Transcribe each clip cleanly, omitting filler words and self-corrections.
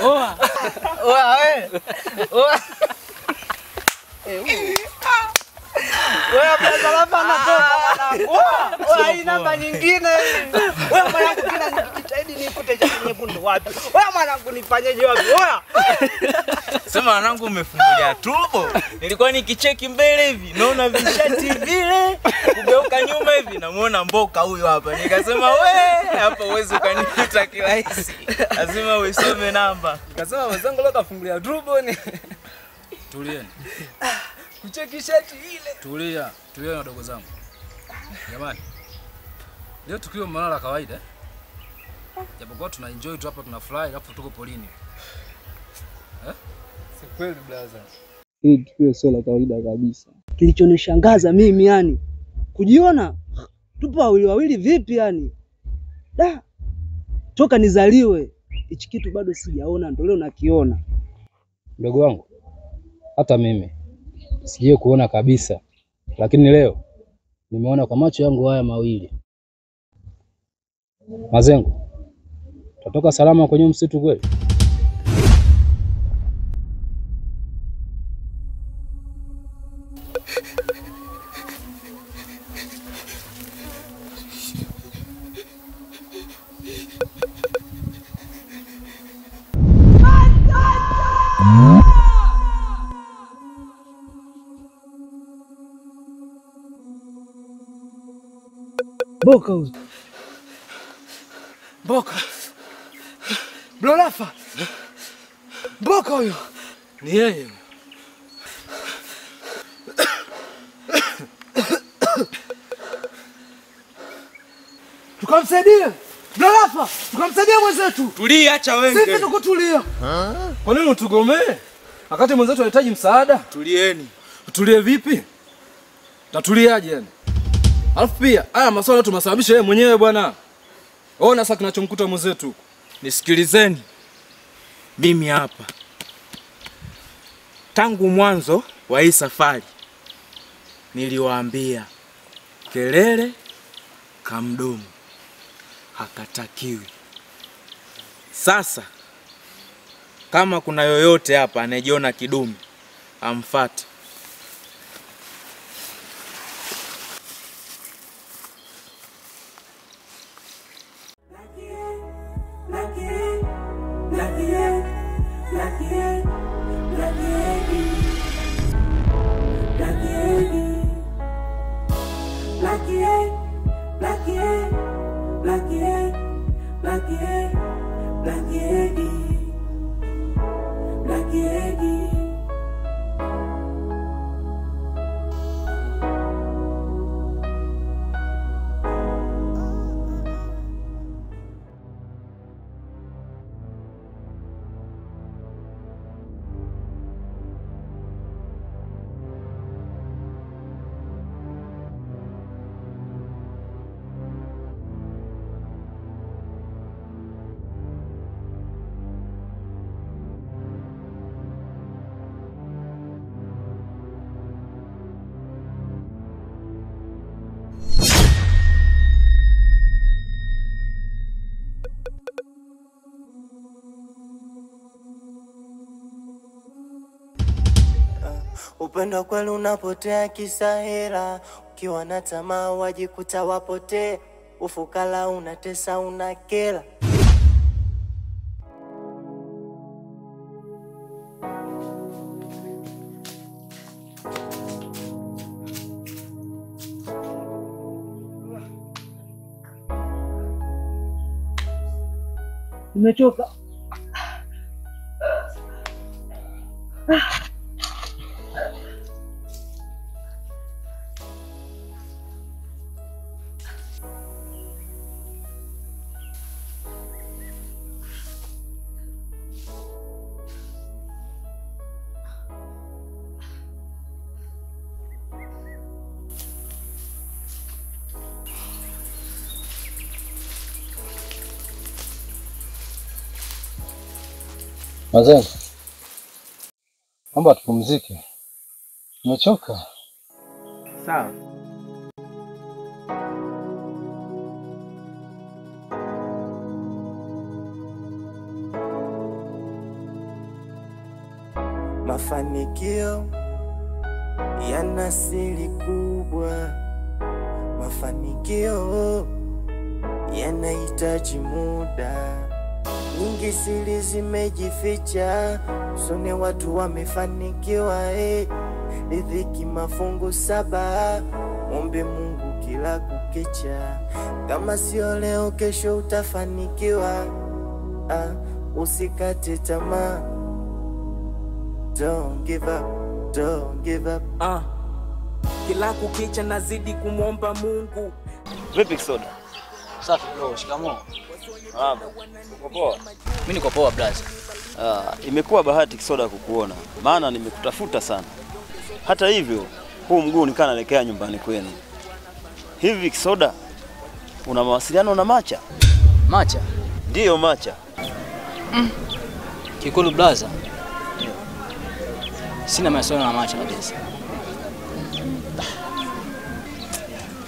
Oa. Oa wewe. Oa. Wewe pesa hapa natoka mwanangu. Oa hii namba nyingine hii. Wewe mwanangu kila nikijitahidi nikute cha nyekundu wapi? Wewe mwanangu nifanyeje wapi? Oa. Sema mwanangu umefungulia turbo. Nilikuwa nikicheki mbele hivi, naona vishati vile, kugeuka nyuma hivi namuona Mboka huyo hapa. Nikasema we, hapa uweze kanipita kirahisi. Lazima usome namba. Nikasema wenzangu leo kafungulia turbo ni. Tulieni. Kucheki shati ile. Tulia na wadogo zangu. Jamani. Leo tukio mara kawaida. Japokuwa tuna enjoy tu hapa tunafurahi alafu tuko polini. Si kweli blaza. Hili tukio sio la kawaida kabisa. Kilichonishangaza mimi yani kujiona tupo wawili vipi yani? Da. Toka nizaliwe hichi kitu bado sijaona, ndio leo nakiona. Ndugu wangu, hata mimi sije kuona kabisa, lakini leo nimeona kwa macho yangu haya mawili. Mazengo, tutatoka salama kwenye msitu kweli? Mboka huyo. Mboka. Blolafa. Mboka huyo. Ni yeye. Tukamsaidie. Blolafa, tukamsaidie mwenzetu. Tulia, acha wenge. Sisi tukutulia. Kwa nini utugomee? Wakati mwenzetu anahitaji msaada? Tulieni. Tulie vipi? Tatuliaje yani? Alafu pia haya maswala tumasababisha yeye mwenyewe bwana. Ona sasa kinachomkuta mwenzetu. Nisikilizeni. Mimi hapa. Tangu mwanzo wa hii safari niliwaambia kelele kamdomo hakatakiwi. Sasa kama kuna yoyote hapa anajiona kidume amfuate. Upendo kweli unapotea kisa hela, ukiwa na tamaa wajikuta wapotea, ufukara unatesa unakela. Nimechoka. Mazengo, naomba tupumzike. Nimechoka. Sawa. Mafanikio yana siri kubwa, mafanikio yanahitaji muda. Nyingi siri zimejificha, usone watu wamefanikiwa. Riziki mafungu 7, muombe Mungu kila kukicha. Kama sio leo, kesho utafanikiwa. Usikate tamaa, don't give up, don't give up. Kila kukicha nazidi kumwomba Mungu. Vipi Kisoda? Safi bro, shikamoo. Uko poa? Mimi niko poa brother. Imekuwa bahati Kisoda kukuona, maana nimekutafuta sana. Hata hivyo, huu mguu nikaa naelekea nyumbani kwenu. Hivi Kisoda, una mawasiliano na Macha? Macha? Ndiyo Macha. Kikulu brother. Sina mawasiliano na Macha kabisa.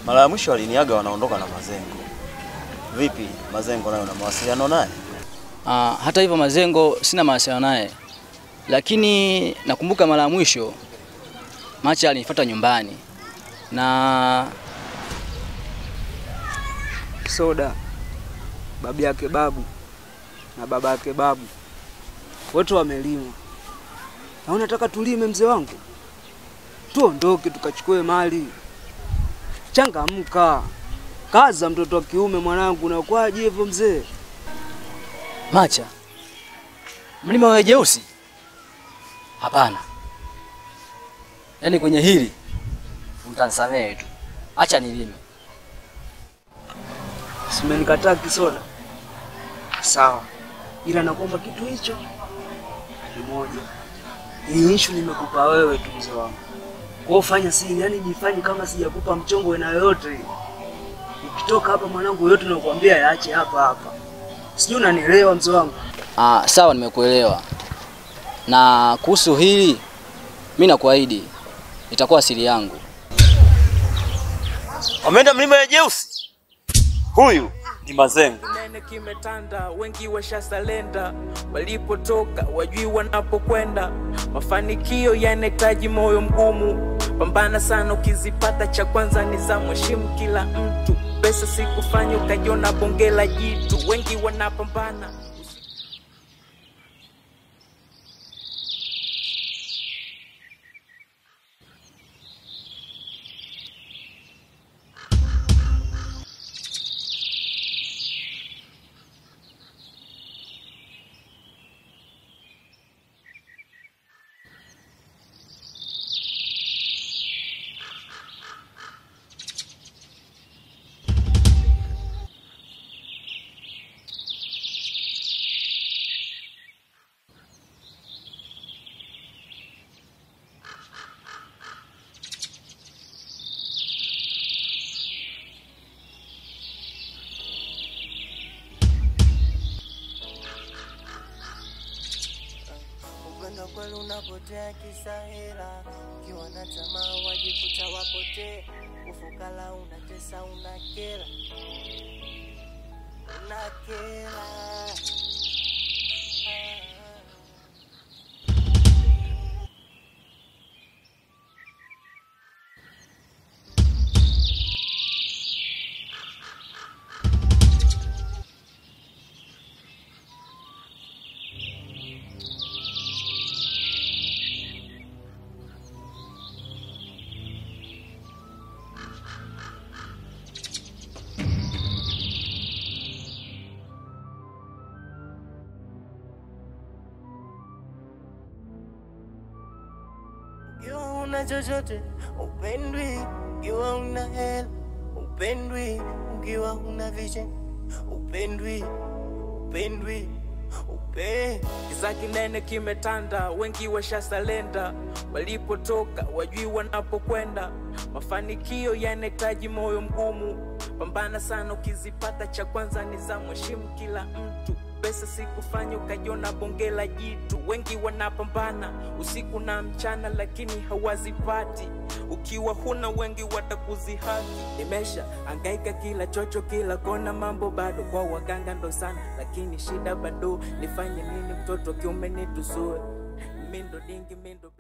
Mara ya mwisho aliniaga wanaondoka na Mazengo. Vipi, Mazengo naye una mawasiliano naye? Hata hivyo Mazengo sina mawasiliano naye. Lakini nakumbuka mara ya mwisho Macha alinifuata nyumbani na Soda, babu yake babu na baba yake babu wote wamelima. Na unataka tulime mzee wangu? Tuondoke tukachukue mali. Changamka. Kaza mtoto wa kiume mwanangu, na kwaje hivyo mzee? Macha, mlima wa Jeusi? Hapana. Yaani kwenye hili mtanisamehe tu. Acha nilime. Simenikataa Kisoda. Sawa. Ila nakuomba kitu hicho kimoja. Hii issue nimekupa wewe tu mzee wangu. Kwa ufanya siri, yani jifanye kama sijakupa mchongo na yote. Ukitoka hapa mwanangu, yote nakwambia yaache hapa. Sijui unanielewa mzee wangu? Sawa, nimekuelewa. Na kuhusu hili mimi nakuahidi itakuwa siri yangu. Wameenda mlima ya Jeusi? Huyu ni Mazengo. Nene kimetanda, wengi washasalenda, walipotoka wajui wanapokwenda. Mafanikio yanahitaji moyo mgumu, pambana sana ukizipata. Cha kwanza ni za mheshimu kila mtu, pesa sikufanya ukajiona bonge la jitu. Wengi wanapambana. Upendo kweli unapotea kisa hela, ukiwa na tamaa wajikuta wapotee. Ufukara unatesa, unakera. Ukiwa una chochote upendwi, ukiwa una hela upendwi, ukiwa una vision upendwi. Kiza kinene kimetanda, wengi washasalenda, walipotoka wajui wanapokwenda. Mafanikio yanahitaji moyo mgumu, pambana sana ukizipata. Cha kwanza ni za mheshimu kila mtu, pesa sikufanya ukajiona bonge la jitu. Wengi wanapambana usiku na mchana, lakini hawazipati. Ukiwa huna wengi watakuzihaki. Nimesha hangaika kila chocho kila kona, mambo bado kwa waganga ndo sana, lakini shida bado. Nifanye nini mtoto kiume nitusue? mindo dingi mindo